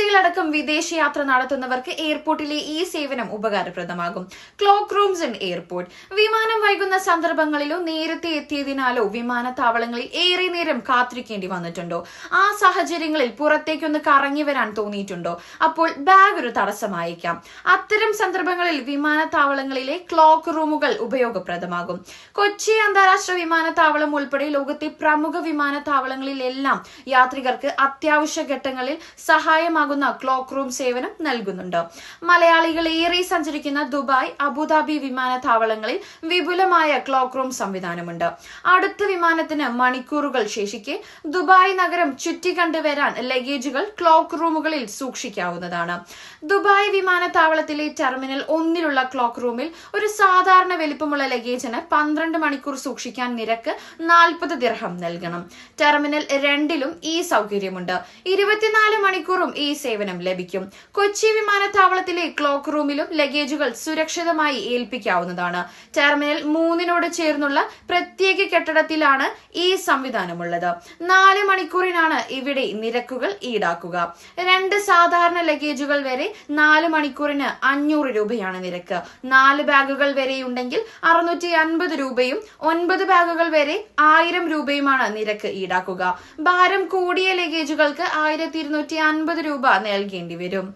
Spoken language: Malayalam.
കുട്ടികളടക്കം വിദേശയാത്ര നടത്തുന്നവർക്ക് എയർപോർട്ടിലെ ഈ സേവനം ഉപകാരപ്രദമാകും. Cloak rooms in airport. വിമാനം വൈകുന്ന സന്ദർഭങ്ങളിലോ നേരത്തെ എത്തിയതിനാലോ വിമാനത്താവളങ്ങളിൽ ഏറെ നേരം കാത്തിരിക്കേണ്ടി വന്നിട്ടുണ്ടോ? ആ സാഹചര്യങ്ങളിൽ പുറത്തേക്കൊന്ന് കറങ്ങി വരാൻ തോന്നിയിട്ടുണ്ടോ? അപ്പോൾ ബാഗ് ഒരു തടസ്സമായേക്കാം. അത്തരം സന്ദർഭങ്ങളിൽ വിമാനത്താവളങ്ങളിലെ ക്ലോക്ക് റൂമുകൾ ഉപയോഗപ്രദമാകും. കൊച്ചി അന്താരാഷ്ട്ര വിമാനത്താവളം ഉൾപ്പെടെ ലോകത്തെ പ്രമുഖ വിമാനത്താവളങ്ങളിലെല്ലാം യാത്രികർക്ക് അത്യാവശ്യ ഘട്ടങ്ങളിൽ സഹായമാകുന്ന ക്ലോക്ക് റൂം സേവനം നൽകുന്നുണ്ട്. മലയാളികൾ ഏറെ സഞ്ചരിക്കുന്ന ദുബായ്, അബുദാബി വിമാനത്താവളങ്ങളിൽ വിപുലമായ ക്ലോക്ക് റൂം സംവിധാനമുണ്ട്. അടുത്ത വിമാനത്തിന് മണിക്കൂറുകൾ ശേഷിക്കെ ദുബായ് നഗരം ചുറ്റിക്കണ്ടുവരാൻ ലഗേജുകൾ ക്ലോക്ക് റൂമുകളിൽ സൂക്ഷിക്കാവുന്നതാണ്. ദുബായ് വിമാനത്താവളത്തിലെ ടെർമിനൽ 1 ക്ലോക്ക് റൂമിൽ ഒരു സാധാരണ വലിപ്പമുള്ള ലഗേജിന് 12 മണിക്കൂർ സൂക്ഷിക്കാൻ നിരക്ക് 40 ദിർഹം നൽകണം. ടെർമിനൽ 2 ഈ സൗകര്യമുണ്ട്. 24 മണിക്കൂറും ഈ സേവനം ലഭിക്കും. കൊച്ചി വിമാനത്താവളത്തിലെ ക്ലോക്ക് റൂമിലും ലഗേജുകൾ സുരക്ഷിതമായി ഏൽപ്പിക്കാവുന്നതാണ്. ടെർമിനൽ 3 ചേർന്നുള്ള പ്രത്യേക കെട്ടിടത്തിലാണ് ഈ സംവിധാനമുള്ളത്. 4 മണിക്കൂറിനാണ് ഇവിടെ നിരക്കുകൾ ഈടാക്കുക. 2 സാധാരണ ലഗേജുകൾ വരെ 4 മണിക്കൂറിന് 500 രൂപയാണ് നിരക്ക്. 4 ബാഗുകൾ വരെയുണ്ടെങ്കിൽ 650 രൂപയും 9 ബാഗുകൾ വരെ 1000 രൂപയുമാണ് നിരക്ക് ഈടാക്കുക. ഭാരം കൂടിയ ലഗേജുകൾക്ക് 1250 രൂപ നൽകേണ്ടി വരും.